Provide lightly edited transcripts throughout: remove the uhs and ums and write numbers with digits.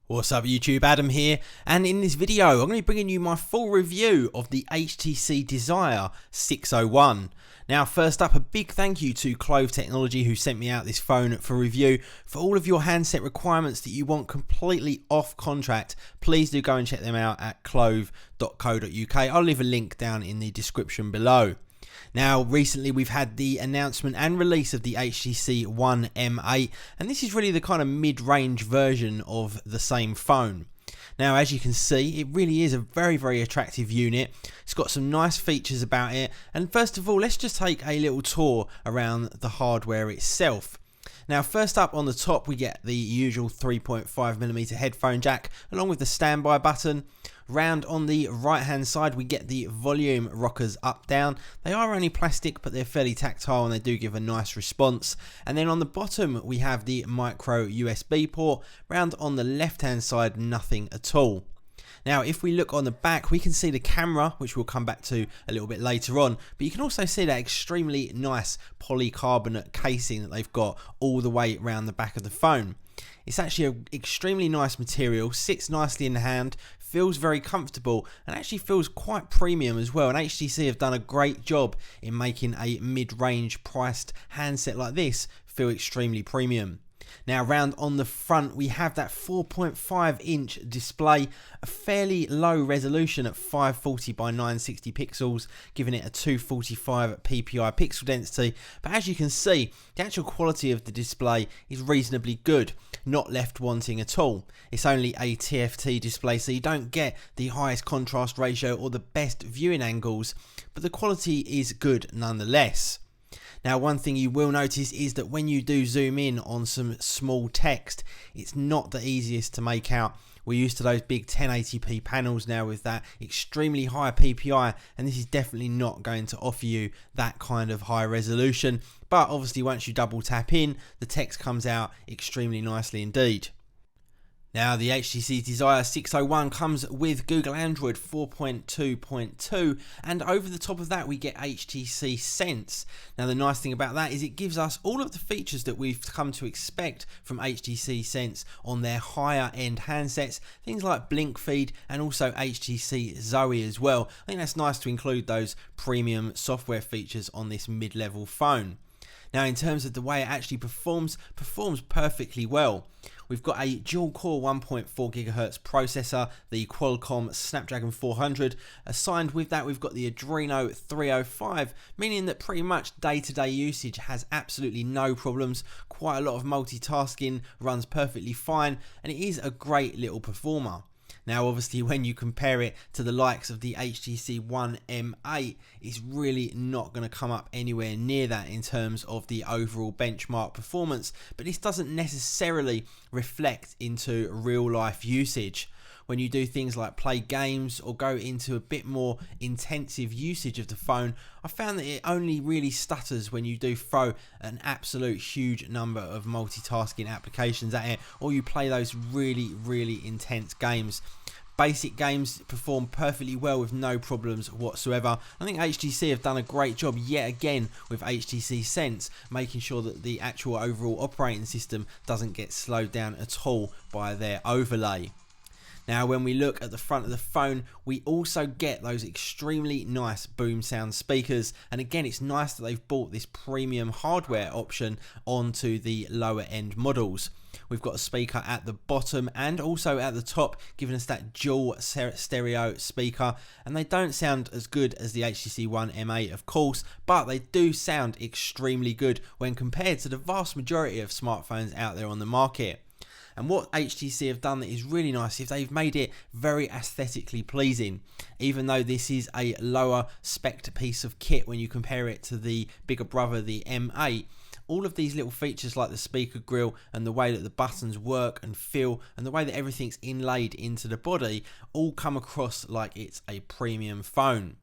What's up YouTube, Adam here, and in this video I'm going to be bringing you my full review of the HTC Desire 601. Now first up, a big thank you to Clove Technology who sent me out this phone for review. For all of your handset requirements that you want completely off contract, please do go and check them out at clove.co.uk. I'll leave a link down in the description below. Now recently we've had the announcement and release of the HTC One M8, and this is really the kind of mid-range version of the same phone. Now as you can see, it really is a very attractive unit. It's got some nice features about it, and first of all let's just take a little tour around the hardware itself. Now first up on the top we get the usual 3.5mm headphone jack along with the standby button. Round on the right hand side we get the volume rockers up down. They are only plastic but they're fairly tactile and they do give a nice response. And then on the bottom we have the micro USB port. Round on the left hand side nothing at all. Now if we look on the back we can see the camera, which we'll come back to a little bit later on, but you can also see that extremely nice polycarbonate casing that they've got all the way around the back of the phone. It's actually an extremely nice material, sits nicely in the hand, feels very comfortable and actually feels quite premium as well, and HTC have done a great job in making a mid-range priced handset like this feel extremely premium. Now round on the front we have that 4.5 inch display, a fairly low resolution at 540 by 960 pixels, giving it a 245 ppi pixel density, but as you can see the actual quality of the display is reasonably good, not left wanting at all. It's only a TFT display so you don't get the highest contrast ratio or the best viewing angles, but the quality is good nonetheless. Now one thing you will notice is that when you do zoom in on some small text, it's not the easiest to make out. We're used to those big 1080p panels now with that extremely high PPI, and this is definitely not going to offer you that kind of high resolution. But obviously once you double tap in, the text comes out extremely nicely indeed. Now the HTC Desire 601 comes with Google Android 4.2.2, and over the top of that we get HTC Sense. Now the nice thing about that is it gives us all of the features that we've come to expect from HTC Sense on their higher end handsets, things like blink feed and also HTC Zoe as well. I think that's nice to include those premium software features on this mid-level phone. Now in terms of the way it actually performs perfectly well. We've got a dual-core 1.4 GHz processor, the Qualcomm Snapdragon 400. Assigned with that, we've got the Adreno 305, meaning that pretty much day-to-day usage has absolutely no problems. Quite a lot of multitasking, runs perfectly fine, and it is a great little performer. Now obviously when you compare it to the likes of the HTC One M8, it's really not going to come up anywhere near that in terms of the overall benchmark performance, but this doesn't necessarily reflect into real life usage. When you do things like play games or go into a bit more intensive usage of the phone, I found that it only really stutters when you do throw an absolute huge number of multitasking applications at it, or you play those really intense games. Basic games perform perfectly well with no problems whatsoever. I think HTC have done a great job yet again with HTC Sense, making sure that the actual overall operating system doesn't get slowed down at all by their overlay. Now when we look at the front of the phone, we also get those extremely nice BoomSound speakers, and again it's nice that they've brought this premium hardware option onto the lower end models. We've got a speaker at the bottom and also at the top, giving us that dual stereo speaker, and they don't sound as good as the HTC One M8 of course, but they do sound extremely good when compared to the vast majority of smartphones out there on the market. And what HTC have done that is really nice is they've made it very aesthetically pleasing. Even though this is a lower spec piece of kit when you compare it to the bigger brother, the M8, all of these little features like the speaker grille and the way that the buttons work and feel and the way that everything's inlaid into the body all come across like it's a premium phone.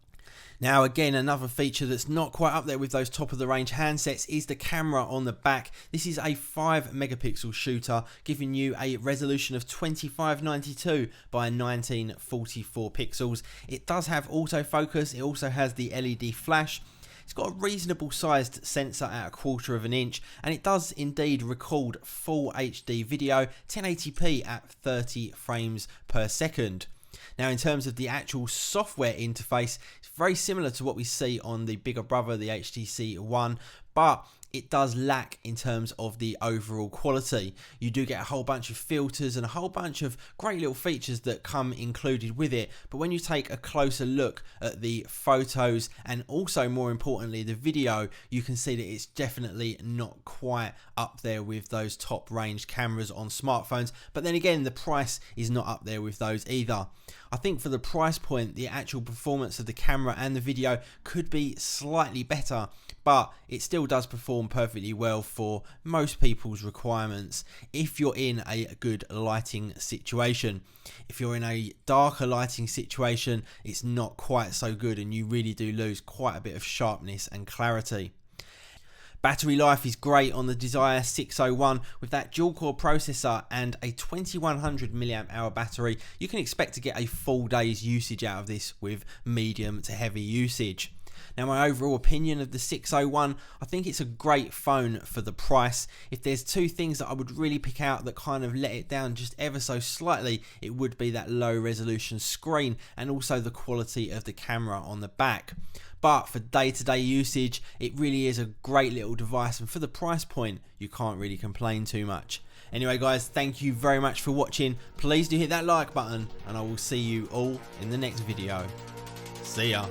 Now again, another feature that's not quite up there with those top of the range handsets is the camera on the back. This is a 5 megapixel shooter, giving you a resolution of 2592 by 1944 pixels. It does have autofocus, it also has the LED flash. it's got a reasonable sized sensor at 1/4 of an inch, and it does indeed record full HD video 1080p at 30 frames per second. Now, in terms of the actual software interface, it's very similar to what we see on the bigger brother, the HTC One, but it does lack in terms of the overall quality. You do get a whole bunch of filters and a whole bunch of great little features that come included with it, but when you take a closer look at the photos and also more importantly the video, you can see that it's definitely not quite up there with those top range cameras on smartphones. But then again, the price is not up there with those either. I think for the price point, the actual performance of the camera and the video could be slightly better, but it still does perform perfectly well for most people's requirements if you're in a good lighting situation. If you're in a darker lighting situation, it's not quite so good and you really do lose quite a bit of sharpness and clarity. Battery life is great on the Desire 601 with that dual core processor and a 2100 mAh battery. You can expect to get a full day's usage out of this with medium to heavy usage. Now, my overall opinion of the 601, I think it's a great phone for the price. If there's two things that I would really pick out that kind of let it down just ever so slightly, it would be that low resolution screen and also the quality of the camera on the back. But for day-to-day usage, it really is a great little device, and for the price point, you can't really complain too much. Anyway guys, thank you very much for watching. Please do hit that like button, and I will see you all in the next video. See ya.